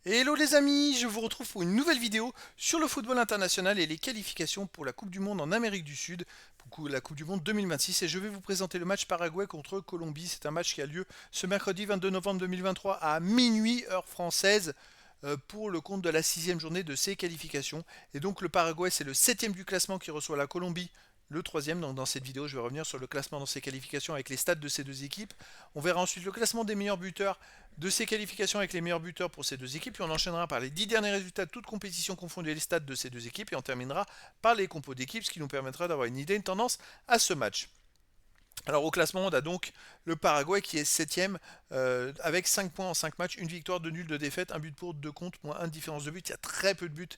Hello les amis, je vous retrouve pour une nouvelle vidéo sur le football international et les qualifications pour la Coupe du Monde en Amérique du Sud, pour la Coupe du Monde 2026. Et je vais vous présenter le match Paraguay contre Colombie. C'est un match qui a lieu ce mercredi 22 novembre 2023 à minuit heure française pour le compte de la sixième journée de ces qualifications. Et donc le Paraguay, c'est le septième du classement qui reçoit la Colombie, le troisième. Donc dans cette vidéo, je vais revenir sur le classement dans ces qualifications avec les stats de ces deux équipes. On verra ensuite le classement des meilleurs buteurs de ces qualifications avec les meilleurs buteurs pour ces deux équipes. Puis on enchaînera par les 10 derniers résultats de toutes compétitions confondues et les stats de ces deux équipes. Et on terminera par les compos d'équipes, ce qui nous permettra d'avoir une idée, une tendance à ce match. Alors au classement, on a donc le Paraguay qui est 7ème avec 5 points en 5 matchs, une victoire, 2 nuls, 2 défaites, un but pour, 2 contre, moins 1 de différence de but. Il y a très peu de buts.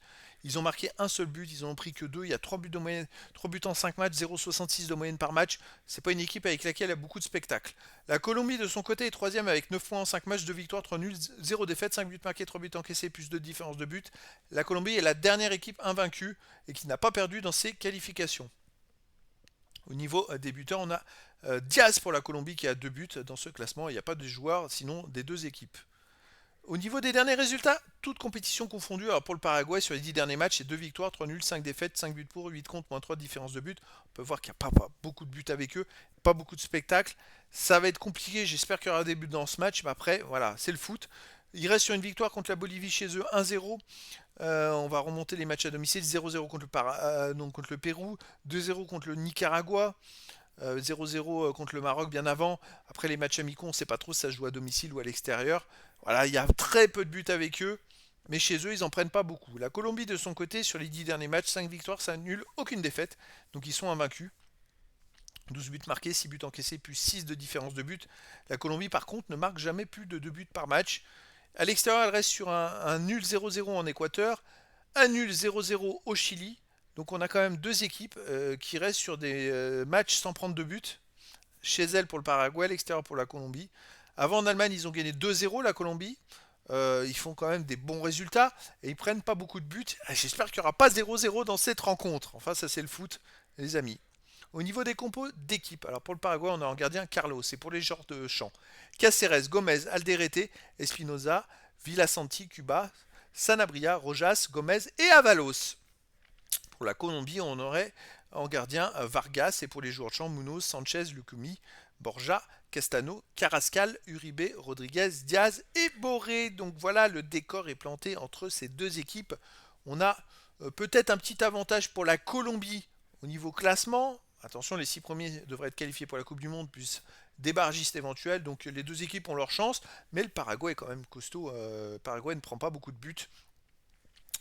Ils ont marqué un seul but, ils en ont pris que 2. Il y a 3 buts, de moyenne, 3 buts en 5 matchs, 0,66 de moyenne par match. C'est pas une équipe avec laquelle il y a beaucoup de spectacles. La Colombie de son côté est 3ème avec 9 points en 5 matchs, 2 victoires, 3 nuls, 0 défaites, 5 buts marqués, 3 buts encaissés, plus 2 de différence de but. La Colombie est la dernière équipe invaincue et qui n'a pas perdu dans ses qualifications. Au niveau des buteurs, on a Diaz pour la Colombie qui a 2 buts dans ce classement. Il n'y a pas de joueurs sinon des deux équipes. Au niveau des derniers résultats, toutes compétitions confondues, alors pour le Paraguay sur les 10 derniers matchs, c'est 2 victoires, 3 nuls, 5 défaites, 5 buts pour, 8 contre, moins 3 de différence de but. On peut voir qu'il n'y a pas beaucoup de buts avec eux, pas beaucoup de spectacles. Ça va être compliqué, j'espère qu'il y aura des buts dans ce match, mais après, voilà, c'est le foot. Il reste sur une victoire contre la Bolivie chez eux, 1-0. On va remonter les matchs à domicile, 0-0 contre le Pérou, 2-0 contre le Nicaragua, 0-0 contre le Maroc bien avant. Après les matchs amicaux, on ne sait pas trop si ça se joue à domicile ou à l'extérieur. Voilà, il y a très peu de buts avec eux, mais chez eux, ils n'en prennent pas beaucoup. La Colombie, de son côté, sur les 10 derniers matchs, 5 victoires, 5 nuls, aucune défaite. Donc ils sont invaincus. 12 buts marqués, 6 buts encaissés, plus 6 de différence de but. La Colombie, par contre, ne marque jamais plus de 2 buts par match. À l'extérieur, elle reste sur un nul 0-0 en Équateur, un nul 0-0 au Chili. Donc on a quand même deux équipes qui restent sur des matchs sans prendre de but. Chez elles pour le Paraguay, à l'extérieur pour la Colombie. Avant en Allemagne, ils ont gagné 2-0 la Colombie. Ils font quand même des bons résultats et ils prennent pas beaucoup de buts. J'espère qu'il n'y aura pas 0-0 dans cette rencontre. Enfin, ça c'est le foot, les amis. Au niveau des compos d'équipe, alors pour le Paraguay, on a en gardien Carlos, c'est pour les genres de champ. Caceres, Gomez, Alderete, Espinoza, Villasanti, Cuba, Sanabria, Rojas, Gomez et Avalos. Pour la Colombie, on aurait en gardien Vargas et pour les joueurs de champ, Munoz, Sanchez, Lucumi, Borja, Castano, Carrascal, Uribe, Rodriguez, Diaz et Boré. Donc voilà, le décor est planté entre ces deux équipes. On a peut-être un petit avantage pour la Colombie au niveau classement. Attention, les 6 premiers devraient être qualifiés pour la Coupe du Monde, plus des barragistes éventuels. Donc les deux équipes ont leur chance. Mais le Paraguay est quand même costaud. Le Paraguay ne prend pas beaucoup de buts.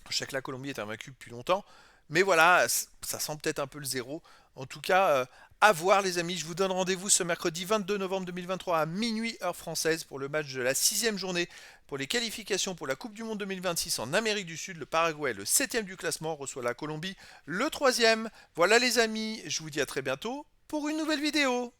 Je sais que la Colombie est invaincue depuis longtemps. Mais voilà, ça sent peut-être un peu le zéro. En tout cas, à voir les amis. Je vous donne rendez-vous ce mercredi 22 novembre 2023 à minuit heure française pour le match de la sixième journée pour les qualifications pour la Coupe du Monde 2026 en Amérique du Sud. Le Paraguay, le septième du classement, reçoit la Colombie, le troisième. Voilà les amis, je vous dis à très bientôt pour une nouvelle vidéo.